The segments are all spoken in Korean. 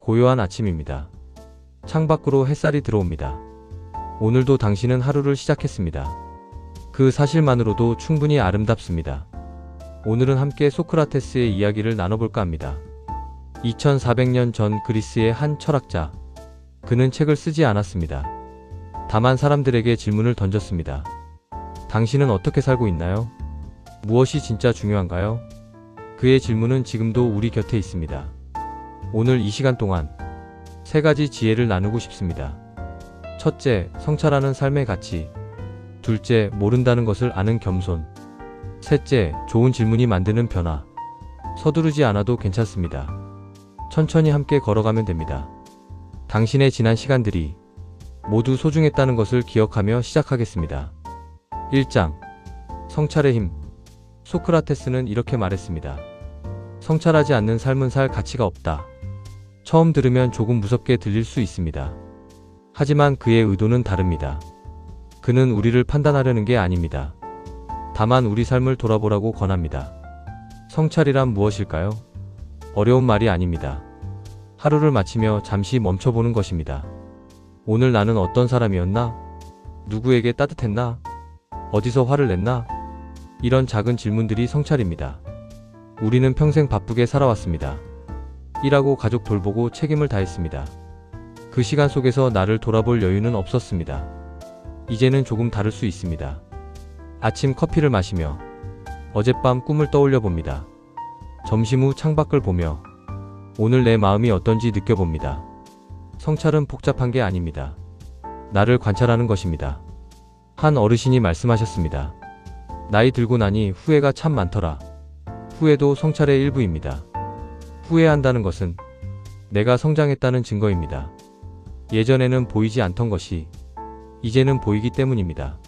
고요한 아침입니다. 창밖으로 햇살이 들어옵니다. 오늘도 당신은 하루를 시작했습니다. 그 사실만으로도 충분히 아름답습니다. 오늘은 함께 소크라테스의 이야기를 나눠볼까 합니다. 2400년 전 그리스의 한 철학자. 그는 책을 쓰지 않았습니다. 다만 사람들에게 질문을 던졌습니다. 당신은 어떻게 살고 있나요? 무엇이 진짜 중요한가요? 그의 질문은 지금도 우리 곁에 있습니다. 오늘 이 시간 동안 3가지 지혜를 나누고 싶습니다. 첫째, 성찰하는 삶의 가치. 둘째, 모른다는 것을 아는 겸손. 셋째, 좋은 질문이 만드는 변화. 서두르지 않아도 괜찮습니다. 천천히 함께 걸어가면 됩니다. 당신의 지난 시간들이 모두 소중했다는 것을 기억하며 시작하겠습니다. 1장. 성찰의 힘. 소크라테스는 이렇게 말했습니다. 성찰하지 않는 삶은 살 가치가 없다. 처음 들으면 조금 무섭게 들릴 수 있습니다. 하지만 그의 의도는 다릅니다. 그는 우리를 판단하려는 게 아닙니다. 다만 우리 삶을 돌아보라고 권합니다. 성찰이란 무엇일까요? 어려운 말이 아닙니다. 하루를 마치며 잠시 멈춰보는 것입니다. 오늘 나는 어떤 사람이었나? 누구에게 따뜻했나? 어디서 화를 냈나? 이런 작은 질문들이 성찰입니다. 우리는 평생 바쁘게 살아왔습니다. 일하고 가족 돌보고 책임을 다했습니다. 그 시간 속에서 나를 돌아볼 여유는 없었습니다. 이제는 조금 다를 수 있습니다. 아침 커피를 마시며 어젯밤 꿈을 떠올려 봅니다. 점심 후 창밖을 보며 오늘 내 마음이 어떤지 느껴봅니다. 성찰은 복잡한 게 아닙니다. 나를 관찰하는 것입니다. 한 어르신이 말씀하셨습니다. 나이 들고 나니 후회가 참 많더라. 후회도 성찰의 일부입니다. 후회한다는 것은 내가 성장했다는 증거입니다. 예전에는 보이지 않던 것이 이제는 보이기 때문입니다.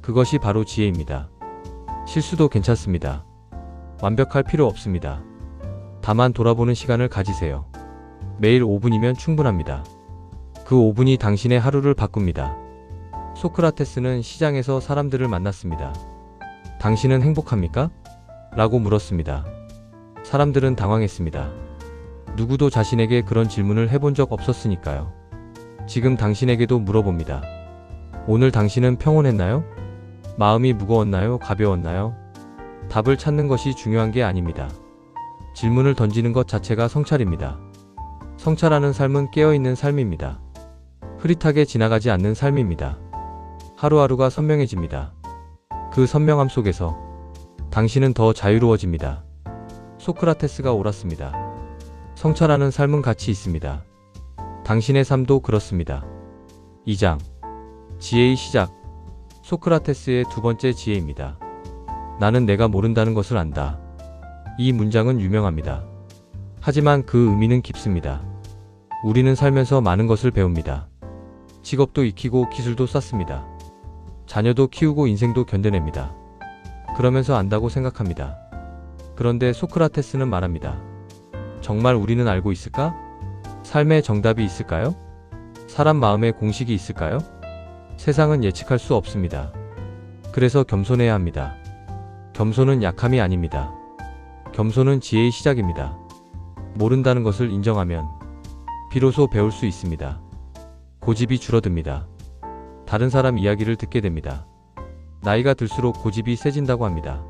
그것이 바로 지혜입니다. 실수도 괜찮습니다. 완벽할 필요 없습니다. 다만 돌아보는 시간을 가지세요. 매일 5분이면 충분합니다. 그 5분이 당신의 하루를 바꿉니다. 소크라테스는 시장에서 사람들을 만났습니다. 당신은 행복합니까? 라고 물었습니다. 사람들은 당황했습니다. 누구도 자신에게 그런 질문을 해본 적 없었으니까요. 지금 당신에게도 물어봅니다. 오늘 당신은 평온했나요? 마음이 무거웠나요? 가벼웠나요? 답을 찾는 것이 중요한 게 아닙니다. 질문을 던지는 것 자체가 성찰입니다. 성찰하는 삶은 깨어있는 삶입니다. 흐릿하게 지나가지 않는 삶입니다. 하루하루가 선명해집니다. 그 선명함 속에서 당신은 더 자유로워집니다. 소크라테스가 옳았습니다. 성찰하는 삶은 가치 있습니다. 당신의 삶도 그렇습니다. 2장. 지혜의 시작. 소크라테스의 두 번째 지혜입니다. 나는 내가 모른다는 것을 안다. 이 문장은 유명합니다. 하지만 그 의미는 깊습니다. 우리는 살면서 많은 것을 배웁니다. 직업도 익히고 기술도 쌓습니다. 자녀도 키우고 인생도 견뎌냅니다. 그러면서 안다고 생각합니다. 그런데 소크라테스는 말합니다. 정말 우리는 알고 있을까? 삶의 정답이 있을까요? 사람 마음의 공식이 있을까요? 세상은 예측할 수 없습니다. 그래서 겸손해야 합니다. 겸손은 약함이 아닙니다. 겸손은 지혜의 시작입니다. 모른다는 것을 인정하면 비로소 배울 수 있습니다. 고집이 줄어듭니다. 다른 사람 이야기를 듣게 됩니다. 나이가 들수록 고집이 세진다고 합니다.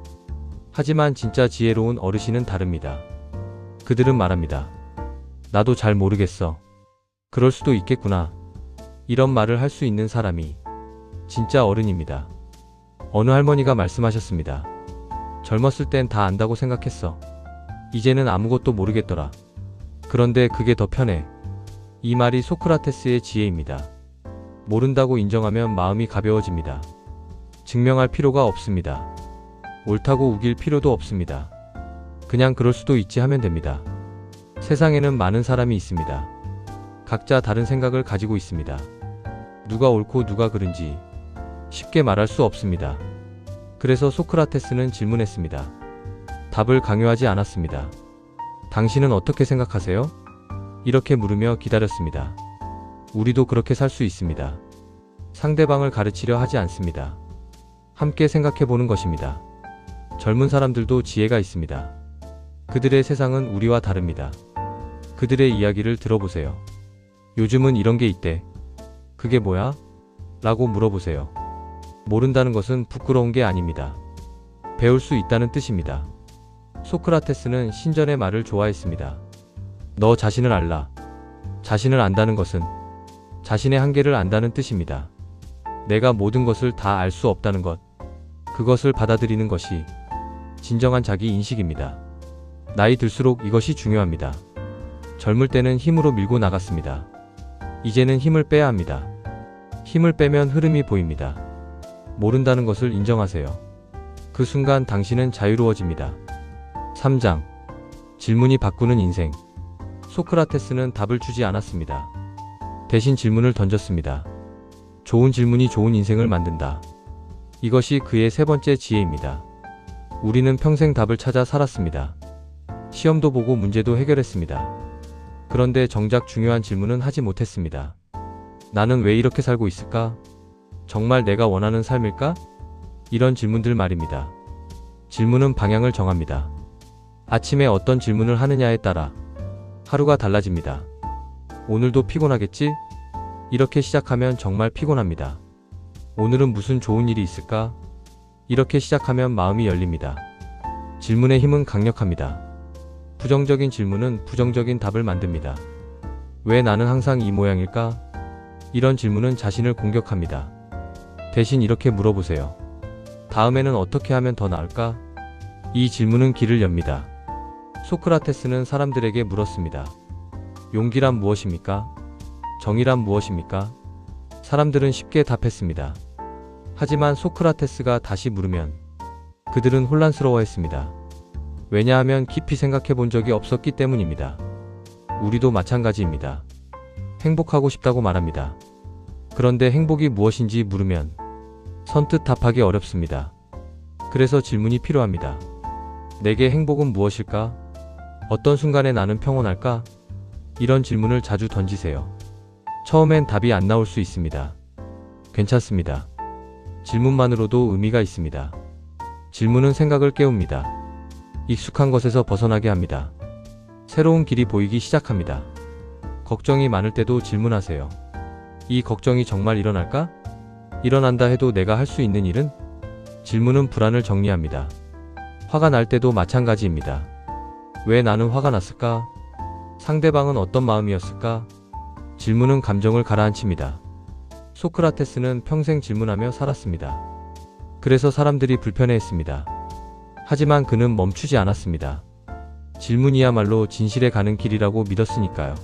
하지만 진짜 지혜로운 어르신은 다릅니다. 그들은 말합니다. 나도 잘 모르겠어. 그럴 수도 있겠구나. 이런 말을 할 수 있는 사람이 진짜 어른입니다. 어느 할머니가 말씀하셨습니다. 젊었을 땐 다 안다고 생각했어. 이제는 아무것도 모르겠더라. 그런데 그게 더 편해. 이 말이 소크라테스의 지혜입니다. 모른다고 인정하면 마음이 가벼워집니다. 증명할 필요가 없습니다. 옳다고 우길 필요도 없습니다. 그냥 그럴 수도 있지 하면 됩니다. 세상에는 많은 사람이 있습니다. 각자 다른 생각을 가지고 있습니다. 누가 옳고 누가 그른지 쉽게 말할 수 없습니다. 그래서 소크라테스는 질문했습니다. 답을 강요하지 않았습니다. 당신은 어떻게 생각하세요? 이렇게 물으며 기다렸습니다. 우리도 그렇게 살 수 있습니다. 상대방을 가르치려 하지 않습니다. 함께 생각해보는 것입니다. 젊은 사람들도 지혜가 있습니다. 그들의 세상은 우리와 다릅니다. 그들의 이야기를 들어보세요. 요즘은 이런 게 있대. 그게 뭐야? 라고 물어보세요. 모른다는 것은 부끄러운 게 아닙니다. 배울 수 있다는 뜻입니다. 소크라테스는 신전의 말을 좋아했습니다. 너 자신을 알라. 자신을 안다는 것은 자신의 한계를 안다는 뜻입니다. 내가 모든 것을 다 알 수 없다는 것. 그것을 받아들이는 것이 진정한 자기 인식입니다. 나이 들수록 이것이 중요합니다. 젊을 때는 힘으로 밀고 나갔습니다. 이제는 힘을 빼야 합니다. 힘을 빼면 흐름이 보입니다. 모른다는 것을 인정하세요. 그 순간 당신은 자유로워집니다. 3장. 질문이 바꾸는 인생. 소크라테스는 답을 주지 않았습니다. 대신 질문을 던졌습니다. 좋은 질문이 좋은 인생을 만든다. 이것이 그의 세 번째 지혜입니다. 우리는 평생 답을 찾아 살았습니다. 시험도 보고 문제도 해결했습니다. 그런데 정작 중요한 질문은 하지 못했습니다. 나는 왜 이렇게 살고 있을까? 정말 내가 원하는 삶일까? 이런 질문들 말입니다. 질문은 방향을 정합니다. 아침에 어떤 질문을 하느냐에 따라 하루가 달라집니다. 오늘도 피곤하겠지? 이렇게 시작하면 정말 피곤합니다. 오늘은 무슨 좋은 일이 있을까? 이렇게 시작하면 마음이 열립니다. 질문의 힘은 강력합니다. 부정적인 질문은 부정적인 답을 만듭니다. 왜 나는 항상 이 모양일까? 이런 질문은 자신을 공격합니다. 대신 이렇게 물어보세요. 다음에는 어떻게 하면 더 나을까? 이 질문은 길을 엽니다. 소크라테스는 사람들에게 물었습니다. 용기란 무엇입니까? 정의란 무엇입니까? 사람들은 쉽게 답했습니다. 하지만 소크라테스가 다시 물으면 그들은 혼란스러워했습니다. 왜냐하면 깊이 생각해 본 적이 없었기 때문입니다. 우리도 마찬가지입니다. 행복하고 싶다고 말합니다. 그런데 행복이 무엇인지 물으면 선뜻 답하기 어렵습니다. 그래서 질문이 필요합니다. 내게 행복은 무엇일까? 어떤 순간에 나는 평온할까? 이런 질문을 자주 던지세요. 처음엔 답이 안 나올 수 있습니다. 괜찮습니다. 질문만으로도 의미가 있습니다. 질문은 생각을 깨웁니다. 익숙한 것에서 벗어나게 합니다. 새로운 길이 보이기 시작합니다. 걱정이 많을 때도 질문하세요. 이 걱정이 정말 일어날까? 일어난다 해도 내가 할 수 있는 일은? 질문은 불안을 정리합니다. 화가 날 때도 마찬가지입니다. 왜 나는 화가 났을까? 상대방은 어떤 마음이었을까? 질문은 감정을 가라앉힙니다. 소크라테스는 평생 질문하며 살았습니다. 그래서 사람들이 불편해했습니다. 하지만 그는 멈추지 않았습니다. 질문이야말로 진실에 가는 길이라고 믿었으니까요.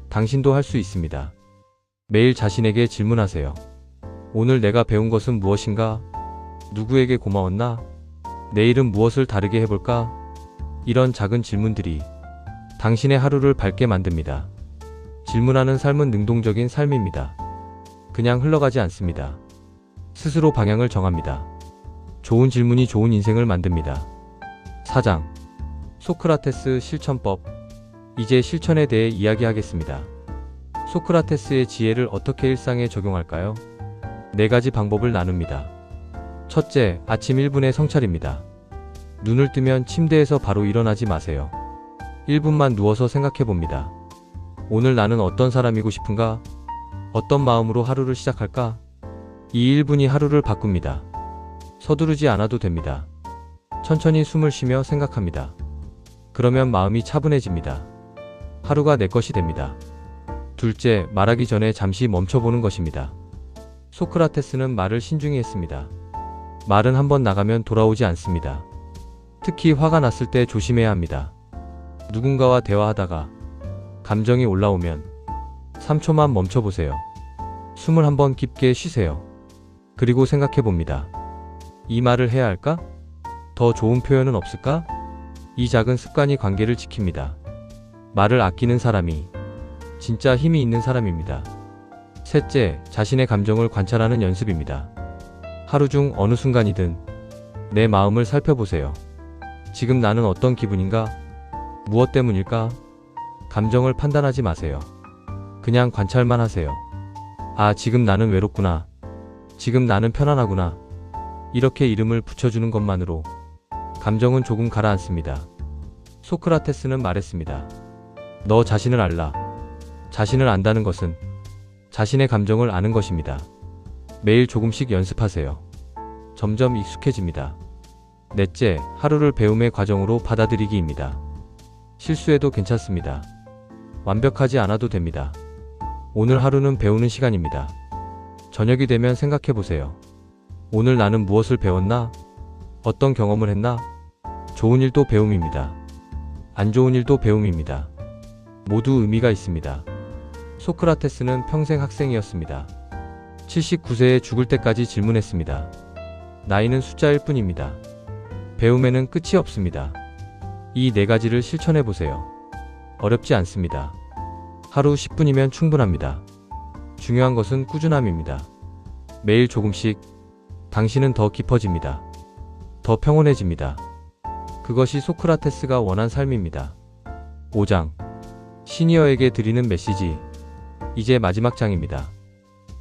당신도 할 수 있습니다. 매일 자신에게 질문하세요. 오늘 내가 배운 것은 무엇인가? 누구에게 고마웠나? 내일은 무엇을 다르게 해볼까? 이런 작은 질문들이 당신의 하루를 밝게 만듭니다. 질문하는 삶은 능동적인 삶입니다. 그냥 흘러가지 않습니다. 스스로 방향을 정합니다. 좋은 질문이 좋은 인생을 만듭니다. 4장. 소크라테스 실천법. 이제 실천에 대해 이야기하겠습니다. 소크라테스의 지혜를 어떻게 일상에 적용할까요? 4가지 방법을 나눕니다. 첫째, 아침 1분의 성찰입니다. 눈을 뜨면 침대에서 바로 일어나지 마세요. 1분만 누워서 생각해봅니다. 오늘 나는 어떤 사람이고 싶은가? 어떤 마음으로 하루를 시작할까? 이 1분이 하루를 바꿉니다. 서두르지 않아도 됩니다. 천천히 숨을 쉬며 생각합니다. 그러면 마음이 차분해집니다. 하루가 내 것이 됩니다. 둘째, 말하기 전에 잠시 멈춰보는 것입니다. 소크라테스는 말을 신중히 했습니다. 말은 한번 나가면 돌아오지 않습니다. 특히 화가 났을 때 조심해야 합니다. 누군가와 대화하다가 감정이 올라오면 3초만 멈춰보세요. 숨을 한번 깊게 쉬세요. 그리고 생각해봅니다. 이 말을 해야 할까? 더 좋은 표현은 없을까? 이 작은 습관이 관계를 지킵니다. 말을 아끼는 사람이 진짜 힘이 있는 사람입니다. 셋째, 자신의 감정을 관찰하는 연습입니다. 하루 중 어느 순간이든 내 마음을 살펴보세요. 지금 나는 어떤 기분인가? 무엇 때문일까? 감정을 판단하지 마세요. 그냥 관찰만 하세요. 아, 지금 나는 외롭구나. 지금 나는 편안하구나. 이렇게 이름을 붙여주는 것만으로 감정은 조금 가라앉습니다. 소크라테스는 말했습니다. 너 자신을 알라. 자신을 안다는 것은 자신의 감정을 아는 것입니다. 매일 조금씩 연습하세요. 점점 익숙해집니다. 넷째, 하루를 배움의 과정으로 받아들이기입니다. 실수해도 괜찮습니다. 완벽하지 않아도 됩니다. 오늘 하루는 배우는 시간입니다. 저녁이 되면 생각해보세요. 오늘 나는 무엇을 배웠나? 어떤 경험을 했나? 좋은 일도 배움입니다. 안 좋은 일도 배움입니다. 모두 의미가 있습니다. 소크라테스는 평생 학생이었습니다. 79세에 죽을 때까지 질문했습니다. 나이는 숫자일 뿐입니다. 배움에는 끝이 없습니다. 이 네 가지를 실천해보세요. 어렵지 않습니다. 하루 10분이면 충분합니다. 중요한 것은 꾸준함입니다. 매일 조금씩 당신은 더 깊어집니다. 더 평온해집니다. 그것이 소크라테스가 원한 삶입니다. 5장. 시니어에게 드리는 메시지. 이제 마지막 장입니다.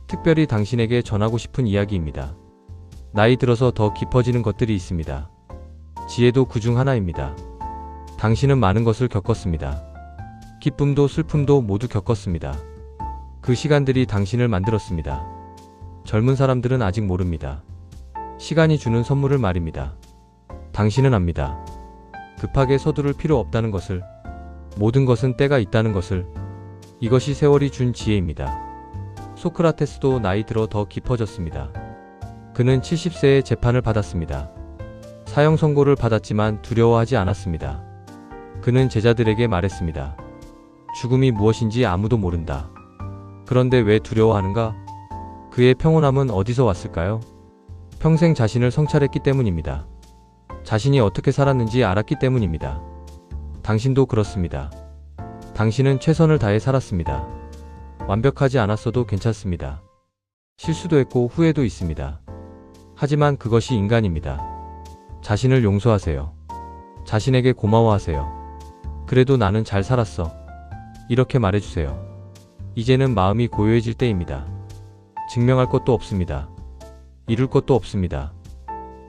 특별히 당신에게 전하고 싶은 이야기입니다. 나이 들어서 더 깊어지는 것들이 있습니다. 지혜도 그중 하나입니다. 당신은 많은 것을 겪었습니다. 기쁨도 슬픔도 모두 겪었습니다. 그 시간들이 당신을 만들었습니다. 젊은 사람들은 아직 모릅니다. 시간이 주는 선물을 말입니다. 당신은 압니다. 급하게 서두를 필요 없다는 것을, 모든 것은 때가 있다는 것을. 이것이 세월이 준 지혜입니다. 소크라테스도 나이 들어 더 깊어졌습니다. 그는 70세에 재판을 받았습니다. 사형 선고를 받았지만 두려워하지 않았습니다. 그는 제자들에게 말했습니다. 죽음이 무엇인지 아무도 모른다. 그런데 왜 두려워하는가? 그의 평온함은 어디서 왔을까요? 평생 자신을 성찰했기 때문입니다. 자신이 어떻게 살았는지 알았기 때문입니다. 당신도 그렇습니다. 당신은 최선을 다해 살았습니다. 완벽하지 않았어도 괜찮습니다. 실수도 했고 후회도 있습니다. 하지만 그것이 인간입니다. 자신을 용서하세요. 자신에게 고마워하세요. 그래도 나는 잘 살았어. 이렇게 말해주세요. 이제는 마음이 고요해질 때입니다. 증명할 것도 없습니다. 이룰 것도 없습니다.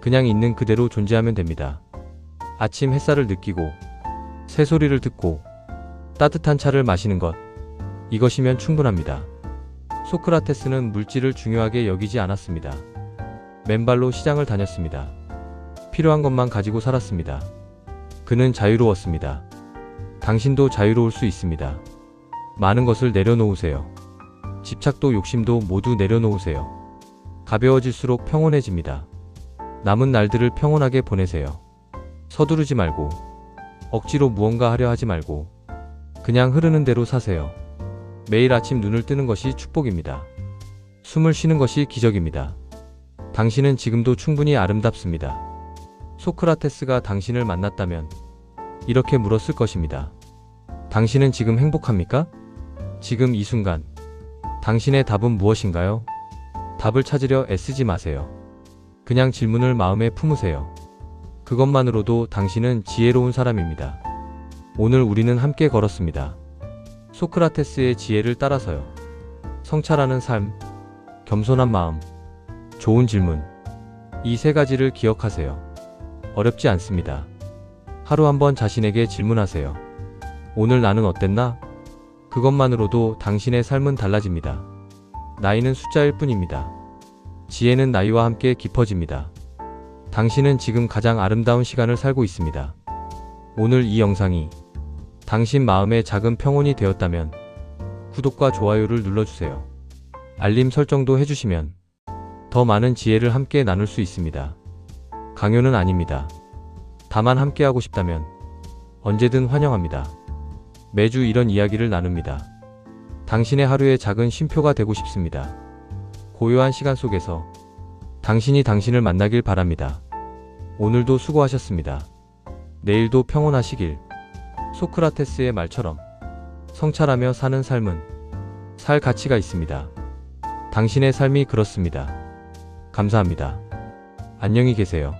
그냥 있는 그대로 존재하면 됩니다. 아침 햇살을 느끼고, 새소리를 듣고, 따뜻한 차를 마시는 것. 이것이면 충분합니다. 소크라테스는 물질을 중요하게 여기지 않았습니다. 맨발로 시장을 다녔습니다. 필요한 것만 가지고 살았습니다. 그는 자유로웠습니다. 당신도 자유로울 수 있습니다. 많은 것을 내려놓으세요. 집착도 욕심도 모두 내려놓으세요. 가벼워질수록 평온해집니다. 남은 날들을 평온하게 보내세요. 서두르지 말고, 억지로 무언가 하려 하지 말고, 그냥 흐르는 대로 사세요. 매일 아침 눈을 뜨는 것이 축복입니다. 숨을 쉬는 것이 기적입니다. 당신은 지금도 충분히 아름답습니다. 소크라테스가 당신을 만났다면 이렇게 물었을 것입니다. 당신은 지금 행복합니까? 지금 이 순간. 당신의 답은 무엇인가요? 답을 찾으려 애쓰지 마세요. 그냥 질문을 마음에 품으세요. 그것만으로도 당신은 지혜로운 사람입니다. 오늘 우리는 함께 걸었습니다. 소크라테스의 지혜를 따라서요. 성찰하는 삶, 겸손한 마음, 좋은 질문. 이 세 가지를 기억하세요. 어렵지 않습니다. 하루 한번 자신에게 질문하세요. 오늘 나는 어땠나? 그것만으로도 당신의 삶은 달라집니다. 나이는 숫자일 뿐입니다. 지혜는 나이와 함께 깊어집니다. 당신은 지금 가장 아름다운 시간을 살고 있습니다. 오늘 이 영상이 당신 마음의 작은 평온이 되었다면 구독과 좋아요를 눌러주세요. 알림 설정도 해주시면 더 많은 지혜를 함께 나눌 수 있습니다. 강요는 아닙니다. 다만 함께하고 싶다면 언제든 환영합니다. 매주 이런 이야기를 나눕니다. 당신의 하루의 작은 쉼표가 되고 싶습니다. 고요한 시간 속에서 당신이 당신을 만나길 바랍니다. 오늘도 수고하셨습니다. 내일도 평온하시길. 소크라테스의 말처럼 성찰하며 사는 삶은 살 가치가 있습니다. 당신의 삶이 그렇습니다. 감사합니다. 안녕히 계세요.